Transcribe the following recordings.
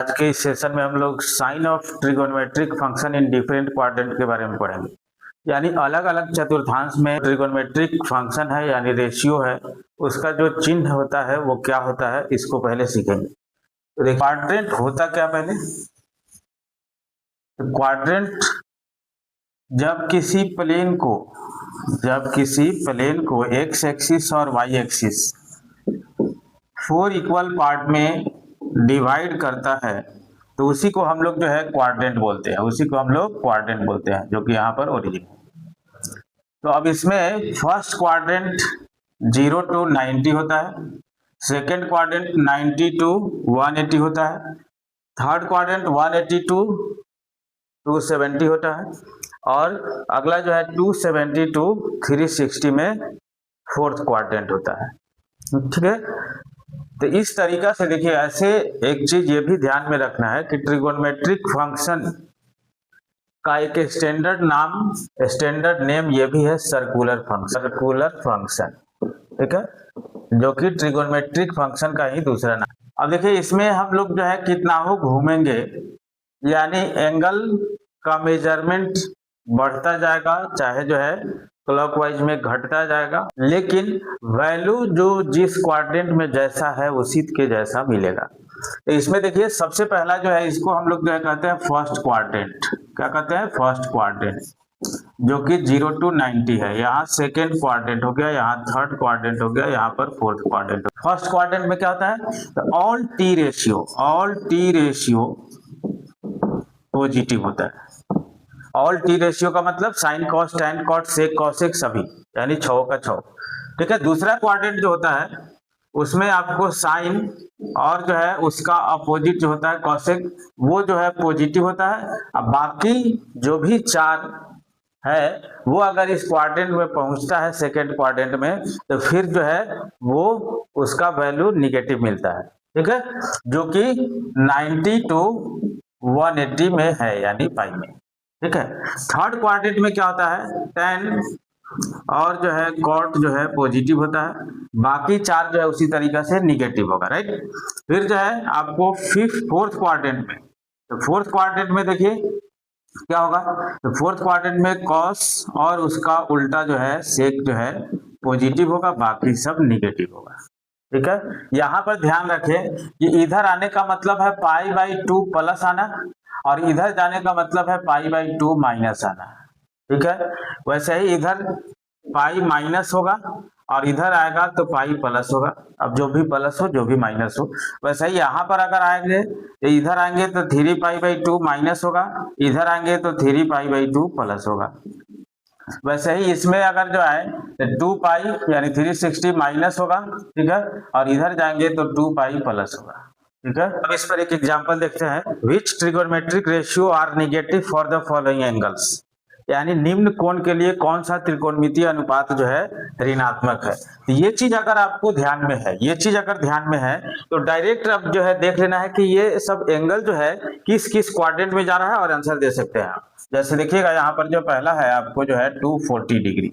आज के इस सेशन में हम लोग sine of trigonometric function in different quadrant के बारे में पढ़ेंगे। यानी अलग अलग चतुर्थांश में ट्रिगोनोमेट्रिक फंक्शन है यानी रेशियो है, उसका जो चिन्ह होता है वो क्या होता है, इसको पहले सीखेंगे। तो क्वाड्रेंट होता क्या पहले, तो क्वाड्रेंट जब किसी प्लेन को एक्स एक्सिस और वाई एक्सिस 4 इक्वल पार्ट में डिवाइड करता है तो उसी को हम लोग जो है क्वाड्रेंट बोलते हैं, जो कि यहाँ पर ओरिजिन है। तो अब इसमें फर्स्ट क्वाड्रेंट 0 to 90 होता है, सेकेंड क्वाड्रेंट 90 to 180 होता है, थर्ड क्वाड्रेंट 180 to 270 होता है, और अगला जो है 270 to 360 में फोर्थ क्वाड्रेंट होता है। ठीक है, तो इस तरीका से देखिए, ऐसे एक चीज ये भी ध्यान में रखना है कि ट्रिगोनोमेट्रिक फंक्शन का एक स्टैंडर्ड नेम ये भी है सर्कुलर फंक्शन। ठीक है, जो कि ट्रिगोनोमेट्रिक फंक्शन का ही दूसरा नाम। अब देखिए, इसमें हम लोग जो है कितना हो घूमेंगे, यानी एंगल का मेजरमेंट बढ़ता जाएगा, चाहे जो है क्लॉकवाइज में घटता जाएगा, लेकिन वैल्यू जो जिस क्वाड्रेंट में जैसा है उसी के जैसा मिलेगा। तो इसमें देखिए, सबसे पहला जो है इसको हम लोग जो है कहते हैं फर्स्ट क्वाड्रेंट। क्या कहते हैं? फर्स्ट क्वाड्रेंट, जो कि 0 to 90 है। यहाँ सेकेंड क्वाड्रेंट हो गया, यहाँ थर्ड क्वाड्रेंट हो गया, यहाँ पर फोर्थ क्वाड्रेंट। फर्स्ट क्वाड्रेंट में क्या होता है? तो ऑल टी रेशियो पॉजिटिव होता है। ऑल टी रेशियो का मतलब sine cos tan cot sec cosec सभी, यानी 6 का 6। ठीक है, दूसरा क्वाड्रेंट जो होता है उसमें आपको साइन और जो है उसका अपोजिट जो होता है कॉसेक, वो जो है पॉजिटिव होता है। अब बाकी जो भी 4 है वो अगर इस क्वाड्रेंट में पहुंचता है सेकेंड क्वाड्रेंट में, तो फिर जो है वो उसका वैल्यू निगेटिव मिलता है। ठीक है, जो कि 90 to 180 में है, यानी पाई में। ठीक है, थर्ड क्वाड्रेंट में क्या होता है? tan और जो है कॉट जो है पॉजिटिव होता है, बाकी 4 जो है उसी तरीका से निगेटिव होगा। राइट, फिर जो है आपको फोर्थ क्वाड्रेंट में, तो फोर्थ क्वाड्रेंट में देखिए क्या होगा, तो फोर्थ क्वाड्रेंट में कॉस और उसका उल्टा जो है सेक जो है पॉजिटिव होगा, बाकी सब निगेटिव होगा। ठीक है, यहाँ पर ध्यान रखें कि इधर आने का मतलब है π/2 प्लस आना, और इधर जाने का मतलब है π/2 माइनस आना। ठीक है, वैसे ही इधर पाई माइनस होगा और इधर आएगा तो पाई प्लस होगा। अब जो भी प्लस हो जो भी माइनस हो, वैसे ही यहाँ पर अगर आएंगे तो इधर आएंगे तो 3π/2 माइनस होगा, इधर आएंगे तो 3π/2 प्लस होगा। वैसे ही इसमें अगर जो है तो 2π यानी 360 माइनस होगा। ठीक है, और इधर जाएंगे तो 2π प्लस होगा। ठीक है, अब इस पर एक एग्जांपल देखते हैं। Which trigonometric ratio are negative for the following angles, यानी निम्न कोण के लिए कौन सा त्रिकोणमितीय अनुपात जो है ऋणात्मक है। तो ये चीज अगर आपको ध्यान में है, तो डायरेक्ट अब जो है देख लेना है कि ये सब एंगल जो है किस किस क्वाड्रेंट में जा रहा है, और आंसर दे सकते हैं आप। जैसे देखिएगा, यहाँ पर जो पहला है आपको जो है 240 डिग्री,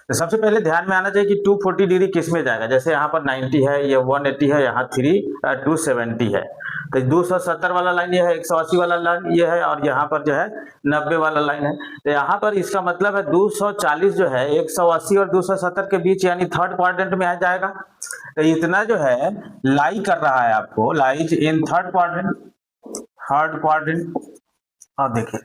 तो सबसे पहले ध्यान में आना चाहिए कि 240 डिग्री किस में जाएगा। जैसे यहाँ पर 90 है, ये 180 है, यहाँ 270 है, तो 270 वाला लाइन ये है, 180 वाला लाइन ये है, और यहाँ पर जो है 90 वाला लाइन है। तो यहाँ पर इसका मतलब है 240 जो है 180 और 270 के बीच, यानी थर्ड क्वाड्रेंट में आ जाएगा। तो इतना जो है लाई कर रहा है, आपको लाइज इन थर्ड क्वाड्रेंट। अब देखिए,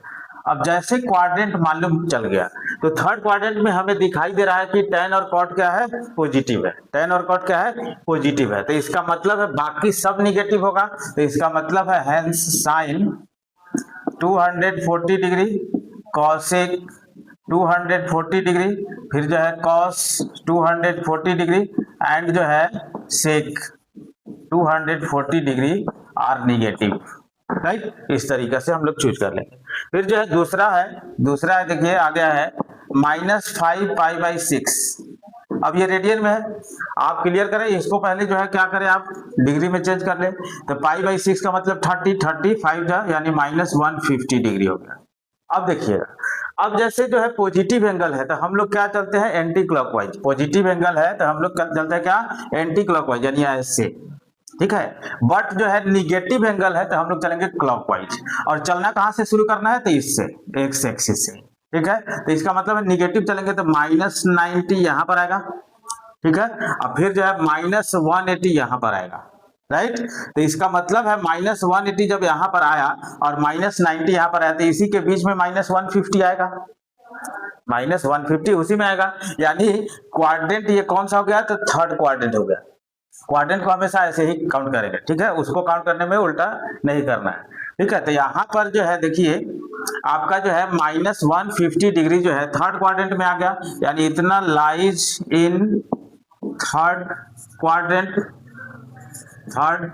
अब जैसे क्वाड्रेंट मालूम चल गया, तो थर्ड क्वाड्रेंट में हमें दिखाई दे रहा है कि tan और cot क्या है? पॉजिटिव है। tan और cot क्या है? पॉजिटिव है। तो इसका मतलब है बाकी सब निगेटिव होगा। तो इसका मतलब है hence sine 240 degree, cosec 240 degree, फिर जो है कॉस 240 डिग्री, एंड जो है sec 240 degree are negative. Right, इस तरीके से हम लोग चूज कर लेंगे। फिर जो है दूसरा है देखिए आ गया है -5π/6। अब ये रेडियन में है, आप क्लियर करें इसको। पहले जो है क्या करें, आप डिग्री में चेंज कर ले, तो π/6 का मतलब 35 जा, यानी -150 डिग्री हो गया। अब देखिएगा, अब जैसे जो है पॉजिटिव एंगल है तो हम लोग क्या चलते हैं? Anti clockwise. पॉजिटिव एंगल है तो हम लोग चलते हैं क्या? एंटी क्लॉकवाइज, यानी ऐसे। ठीक है। बट जो है निगेटिव एंगल है तो हम लोग चलेंगे क्लॉकवाइज, और चलना कहां से शुरू करना है, तो इससे, एक्स एक्सिस से, ठीक है। तो इसका मतलब है निगेटिव चलेंगे तो -90 यहां पर आएगा, ठीक है, और फिर जो है -180 यहां पर आएगा, राइट। तो इसका मतलब है -180 जब यहां पर आया और -90 यहां पर आया, तो इसी के बीच में -150 आएगा, -150 उसी में आएगा, यानी क्वाड्रेंट ये कौन सा हो गया, तो थर्ड क्वाड्रेंट हो गया। क्वाड्रेंट को हमेशा ऐसे ही काउंट करेंगे, ठीक है, उसको काउंट करने में उल्टा नहीं करना है, ठीक है। तो यहाँ पर जो है देखिए आपका जो है -150 डिग्री जो है थर्ड क्वाड्रेंट में आ गया, यानी इतना lies in third quadrant, third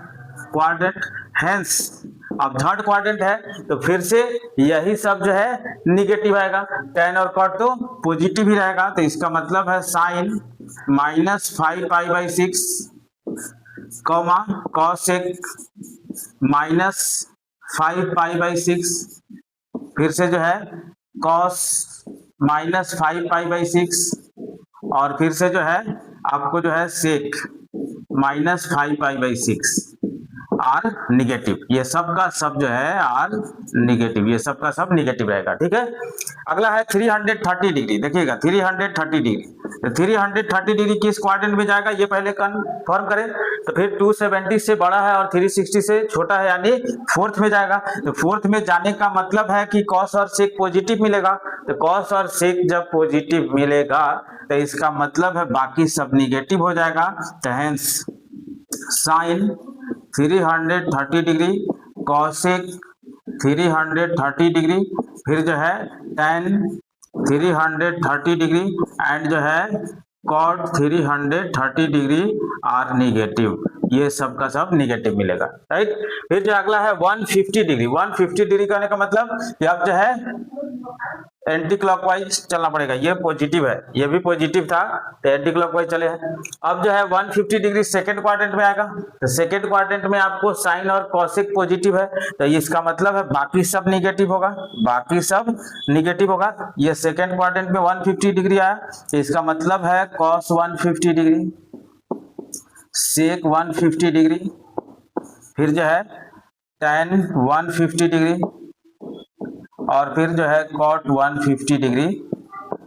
quadrant, hence अब थर्ड क्वाड्रेंट है तो फिर से यही सब जो है निगेटिव आएगा, tan और cot तो पॉजिटिव ही रहेगा, तो इसका मतलब है साइन -5π/6 कॉमा cosec -5π/6, फिर से जो है cos -5π/6, और फिर से जो है आपको जो है sec -5π/6 आर निगेटिव, ये सब का सब जो है आर निगेटिव, ये सब का सब निगेटिव रहेगा, ठीक है। अगला है 330 डिग्री, देखिएगा 330 डिग्री, तो 330 डिग्री किस क्वाड्रेंट में जाएगा ये पहले कंफर्म करें, तो फिर 270 से बड़ा है और 360 से छोटा है, यानी फोर्थ में जाएगा। तो फोर्थ में जाने का मतलब है कि कॉस और सेक पॉजिटिव मिलेगा, तो कॉस और सेक जब पॉजिटिव मिलेगा तो इसका मतलब है बाकी सब निगेटिव हो जाएगा, तो hence sine 330 degree, cosec 330 degree, फिर जो है tan 330 डिग्री एंड जो है cot 330 डिग्री आर निगेटिव, ये सब का सब निगेटिव मिलेगा, राइट। फिर जो अगला है 150 डिग्री, 150 डिग्री करने का मतलब कि अब जो है एंटी क्लॉकवाइज चलना पड़ेगा, ये पॉजिटिव है, ये भी पॉजिटिव था तो एंटी क्लॉकवाइज चले हैं। अब जो है 150 डिग्री सेकंड क्वाड्रेंट में आएगा, तो सेकंड क्वाड्रेंट में आपको साइन और कॉसेक पॉजिटिव है, तो इसका मतलब है बाकी सब निगेटिव होगा, बाकी सब निगेटिव होगा। ये सेकंड क्वाड्रेंट में 150 डिग्री आया, तो इसका मतलब है कॉस 150 डिग्री, सेक 150 डिग्री, फिर जो है tan 150 डिग्री, और फिर जो है cot 150 डिग्री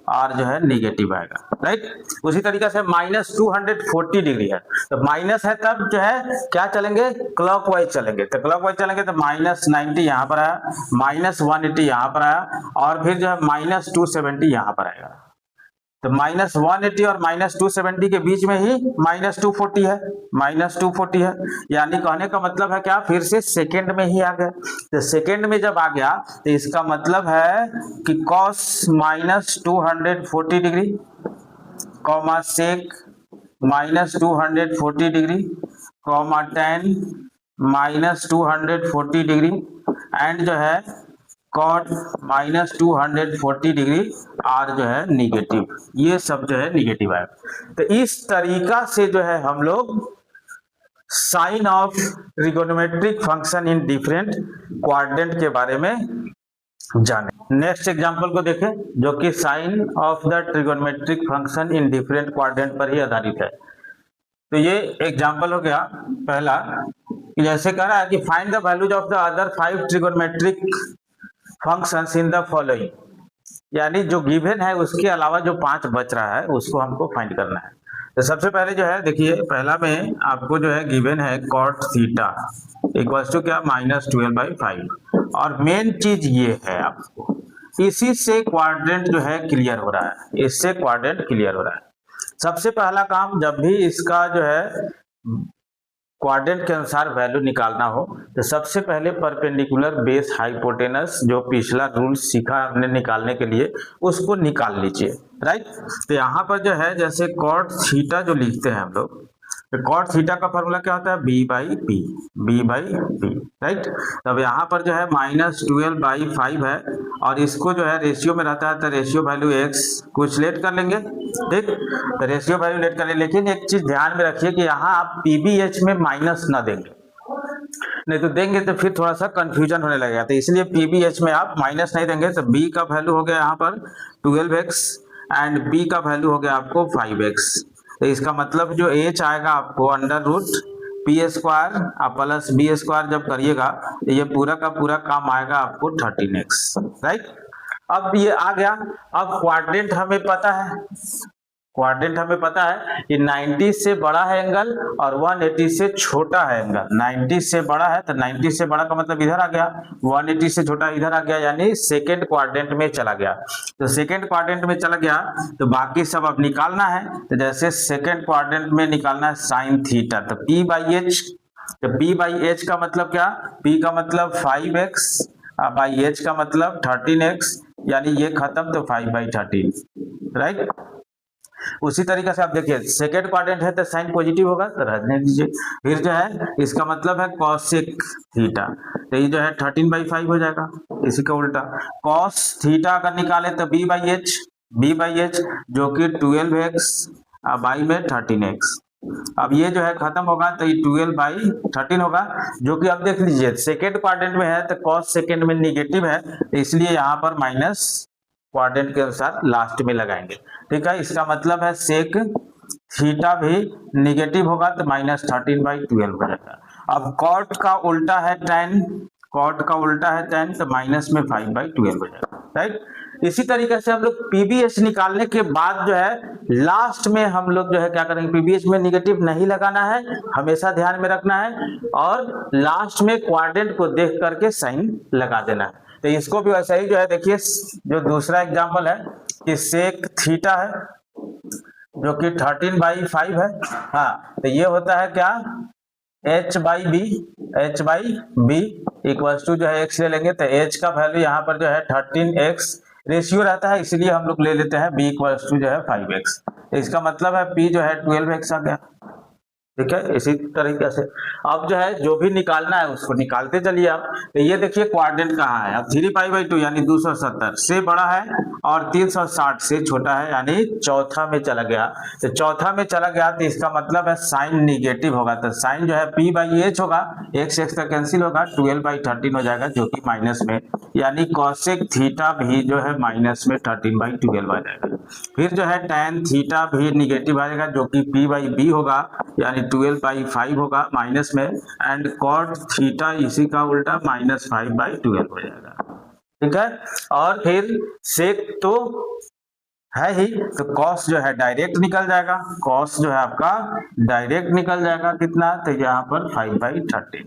और जो है निगेटिव आएगा, राइट। उसी तरीके से -240 डिग्री है, तो माइनस है तब जो है क्या चलेंगे, क्लॉकवाइज चलेंगे, तो क्लॉकवाइज चलेंगे तो -90 यहाँ पर आया, -180 यहाँ पर आया, और फिर जो है -270 यहाँ पर आएगा, तो -180 और -270 के बीच में ही -240 है, -240 है, यानी कहने का मतलब है क्या, फिर से सेकंड में ही आ गया। तो सेकंड में जब आ गया तो इसका मतलब है कि cos -240 degree comma sec -240 degree comma tan -240 degree and जो है cot -240 डिग्री आर जो है निगेटिव, ये सब जो है निगेटिव है। तो इस तरीका से जो है हम लोग sine of trigonometric function in different quadrant के बारे में जाने। नेक्स्ट एग्जांपल को देखें जो कि sine of the trigonometric function in different quadrant पर ही आधारित है। तो ये एग्जांपल हो गया पहला, जैसे कह रहा है कि find the values of the other 5 trigonometric functions in the following, यानी जो गिवन है उसके अलावा जो 5 बच रहा है उसको हमको फाइंड करना है। तो सबसे पहले जो है देखिए पहला में आपको जो है गिवन है cot थीटा इक्वल्स टू क्या -12/5, और मेन चीज ये है आपको इसी से क्वाड्रेंट जो है क्लियर हो रहा है, इससे क्वाड्रेंट क्लियर हो रहा है। सबसे पहला काम जब भी इसका जो है क्वाड्रेंट के अनुसार वैल्यू निकालना हो तो सबसे पहले परपेंडिकुलर बेस हाइपोटेनस जो पिछला रूल सीखा हमने निकालने के लिए उसको निकाल लीजिए, राइट। तो यहाँ पर जो है जैसे cot थीटा जो लिखते हैं हम लोग, तो cot थीटा का फॉर्मूला क्या होता है b/p, राइट। तब यहाँ पर जो है -12/5 है और इसको जो है रेशियो में रहता है तो रेशियो वैल्यू x कुछ लेट कर लेंगे, ठीक, तो रेशियो वैल्यू लेट कर लेंगे। लेकिन एक चीज ध्यान में रखिए कि यहाँ आप pbh में माइनस ना देंगे, नहीं तो देंगे तो फिर थोड़ा सा कंफ्यूजन होने लगेगा, तो इसलिए pbh में आप माइनस नहीं देंगे। तो b का वैल्यू हो गया यहाँ पर 12x एंड b का वैल्यू हो गया आपको 5x, तो इसका मतलब जो h आएगा आपको √3 पी स्क्वायर और प्लस बी स्क्वायर जब करिएगा तो ये पूरा का पूरा काम आएगा आपको 13x, राइट। अब ये आ गया। अब क्वाड्रेंट हमें पता है, क्वाड्रेंट हमें पता है कि 90 से बड़ा है एंगल और 180 से छोटा है एंगल। 90 से बड़ा है तो 90 से बड़ा का मतलब इधर आ गया, 180 से छोटा इधर आ गया, यानी सेकेंड क्वाड्रेंट में चला गया। तो सेकेंड क्वाड्रेंट में चला गया तो बाकी सब अब निकालना है। तो जैसे सेकेंड क्वाड्रेंट में निकालना है साइन थीटा, तो P बाई एच, तो P बाई एच का मतलब क्या, P का मतलब 5x बाई एच का मतलब 13x, यानी ये खत्म तो 5/13, राइट। उसी तरीके से आप देखिए सेकेंड क्वाड्रेंट है तो साइन पॉजिटिव होगा तो रहने दीजिए। फिर जो है इसका मतलब है कॉसेक थीटा, तो ये जो है 13/5 हो जाएगा। इसी का उल्टा कॉस थीटा अगर निकाले तो b बाई एच जो कि 12x बाई में 13x। अब ये जो है खत्म होगा तो ये 12/13 होगा, जो कि अब देख लीजिए सेकेंड क्वाड्रेंट में है तो कॉस सेकेंड में निगेटिव है, तो इसलिए यहाँ पर माइनस क्वाड्रेंट के अनुसार लास्ट में लगाएंगे, ठीक है। इसका मतलब है सेक थीटा भी निगेटिव होगा तो -13/12 हो जाएगा। अब कॉट का उल्टा है tan, कॉट का उल्टा है tan, तो माइनस में 5/12 हो जाएगा, राइट। इसी तरीके से हम लोग पीबीएच निकालने के बाद जो है लास्ट में हम लोग जो है क्या करेंगे, पीबीएच में निगेटिव नहीं लगाना है, हमेशा ध्यान में रखना है, और लास्ट में क्वाड्रेंट को देख करके साइन लगा देना है। तो इसको भी वैसा ही जो है देखिए, जो दूसरा एग्जांपल है कि सेक थीटा है जो कि 13/5 है, हाँ, तो ये होता है क्या, h/b इक्वल्स टू जो है x ले लेंगे तो h का वैल्यू यहाँ पर जो है 13x रेशियो रहता है, इसलिए हम लोग ले लेते हैं b इक्वल्स टू जो है 5x। इसका मतलब है p जो है 12x आ गया, ठीक है। इसी तरीके से अब जो है जो भी निकालना है उसको निकालते चलिए आप। तो ये देखिए क्वाड्रेंट कहाँ है, अब 3π/2 यानी 270 से बड़ा है और 360 से छोटा है, यानी चौथा में चला गया। तो चौथा में चला गया तो इसका मतलब है साइन निगेटिव होगा, तो साइन जो है P/H होगा, x का कैंसिल होगा, 12/13 हो जाएगा जो कि माइनस में, यानी कॉसेक थीटा भी जो है माइनस में 13/12 आ जाएगा। फिर जो है tan थीटा भी निगेटिव आएगा जो कि P/B होगा, यानी 12/5 होगा माइनस में, एंड कॉट थीटा इसी का उल्टा -5/12 हो जाएगा, ठीक है। और फिर सेक तो है ही, तो कॉस जो है डायरेक्ट निकल जाएगा, कॉस जो है आपका डायरेक्ट निकल जाएगा कितना, तो यहाँ पर 5/13।